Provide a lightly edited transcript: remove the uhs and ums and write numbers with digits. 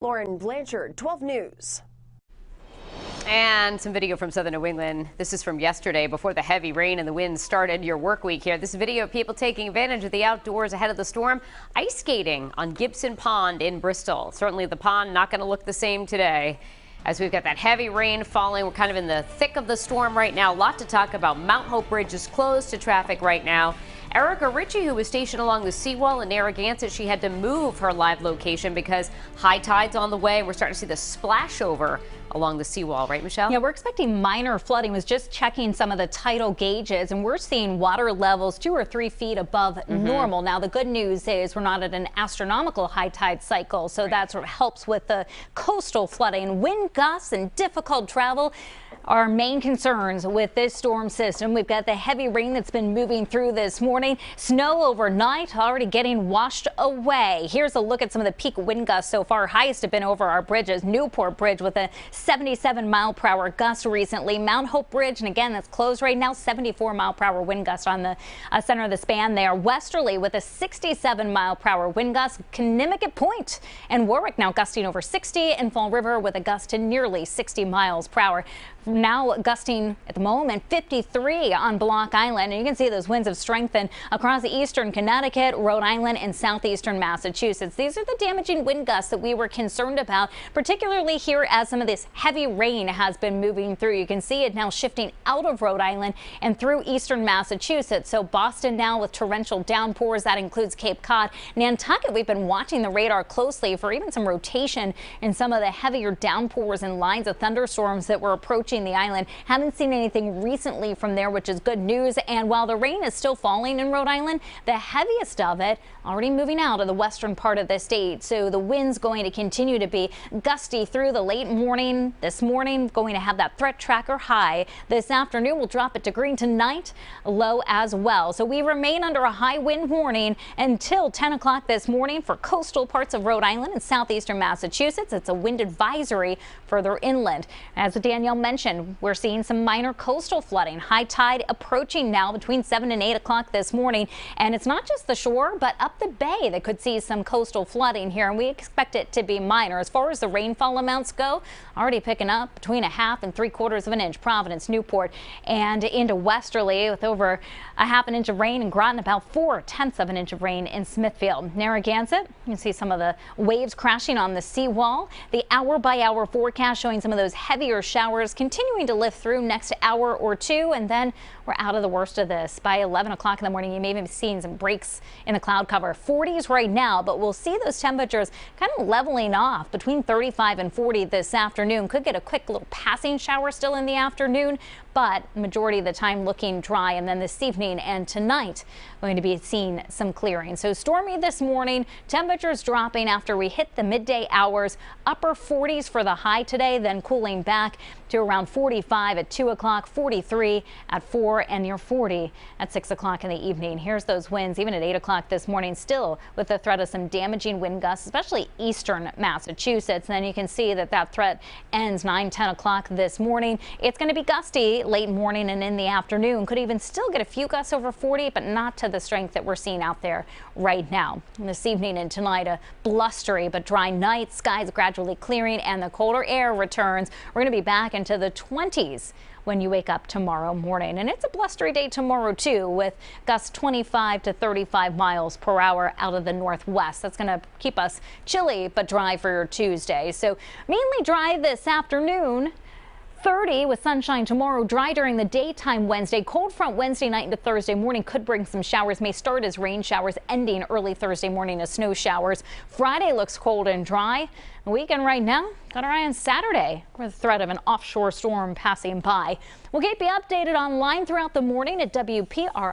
Lauren Blanchard, 12 News. And some video from southern New England. This is from yesterday before the heavy rain and the wind started your work week here. This video of people taking advantage of the outdoors ahead of the storm. Ice skating on Gibson Pond in Bristol. Certainly the pond not going to look the same today as we've got that heavy rain falling. We're kind of in the thick of the storm right now. A lot to talk about. Mount Hope Bridge is closed to traffic right now. Erica Ritchie, who was stationed along the seawall in Narragansett, she had to move her live location because high tide's on the way. We're starting to see the splash over along the seawall, right, Michelle? Yeah, we're expecting minor flooding. Was just checking some of the tidal gauges, and we're seeing water levels 2 or 3 feet above normal. Now, the good news is we're not at an astronomical high tide cycle, so that sort of helps with the coastal flooding. Wind gusts and difficult travel are main concerns with this storm system. We've got the heavy rain that's been moving through this morning. Snow overnight already getting washed away. Here's a look at some of the peak wind gusts so far. Highest have been over our bridges. Newport Bridge with a 77-mile-per-hour gust recently. Mount Hope Bridge, and again, that's closed right now. 74-mile-per-hour wind gust on the center of the span there. Westerly with a 67-mile-per-hour wind gust. Connecticut Point and Warwick now gusting over 60, and Fall River with a gust to nearly 60 miles per hour. Now gusting at the moment 53 on Block Island, and you can see those winds have strengthened across the eastern Connecticut, Rhode Island, and southeastern Massachusetts. These are the damaging wind gusts that we were concerned about, particularly here as some of this heavy rain has been moving through. You can see it now shifting out of Rhode Island and through eastern Massachusetts. So Boston now with torrential downpours. That includes Cape Cod. Nantucket, we've been watching the radar closely for even some rotation in some of the heavier downpours and lines of thunderstorms that were approaching the island. Haven't seen anything recently from there, which is good news. And while the rain is still falling in Rhode Island, the heaviest of it already moving out of the western part of the state. So the wind's going to continue to be gusty through the late morning. This morning going to have that threat tracker high. This afternoon we'll drop it to green tonight, low as well. So we remain under a high wind warning until 10 o'clock this morning for coastal parts of Rhode Island and southeastern Massachusetts. It's a wind advisory further inland. As Danielle mentioned, we're seeing some minor coastal flooding. High tide approaching now between 7 and 8 o'clock this morning. And it's not just the shore, but up the bay that could see some coastal flooding here. And we expect it to be minor. As far as the rainfall amounts go, already picking up between 1/2 and 3/4 of an inch. Providence, Newport, and into Westerly with over 1/2 inch of rain, and Groton about 4/10 of an inch of rain in Smithfield. Narragansett, you can see some of the waves crashing on the seawall. The hour-by-hour forecast showing some of those heavier showers continuing to lift through next hour or two, and then we're out of the worst of this. By 11 o'clock in the morning, you may be seeing some breaks in the cloud cover. 40s right now, but we'll see those temperatures kind of leveling off between 35 and 40 this afternoon. Could get a quick little passing shower still in the afternoon, but majority of the time looking dry. And then this evening and tonight, going to be seeing some clearing. So stormy this morning, temperatures dropping after we hit the midday hours. Upper 40s for the high today, then cooling back to around 45 at 2 o'clock, 43 at 4, and near 40 at 6 o'clock in the evening. Here's those winds even at 8 o'clock this morning, still with the threat of some damaging wind gusts, especially eastern Massachusetts. And then you can see that that threat ends 9, 10 o'clock this morning. It's going to be gusty late morning and in the afternoon. Could even still get a few gusts over 40, but not to the strength that we're seeing out there right now. And this evening and tonight, a blustery but dry night. Skies gradually clearing and the colder air returns. We're going to be back into the 20s when you wake up tomorrow morning. And it's a blustery day tomorrow too, with gusts 25 to 35 miles per hour out of the northwest. That's going to keep us chilly but dry for your Tuesday. So mainly dry this afternoon. 30 with sunshine tomorrow, dry during the daytime Wednesday. Cold front Wednesday night into Thursday morning could bring some showers, may start as rain showers, ending early Thursday morning as snow showers. Friday looks cold and dry. The weekend right now, got our eye on Saturday with the threat of an offshore storm passing by. We'll keep you updated online throughout the morning at WPRI.com.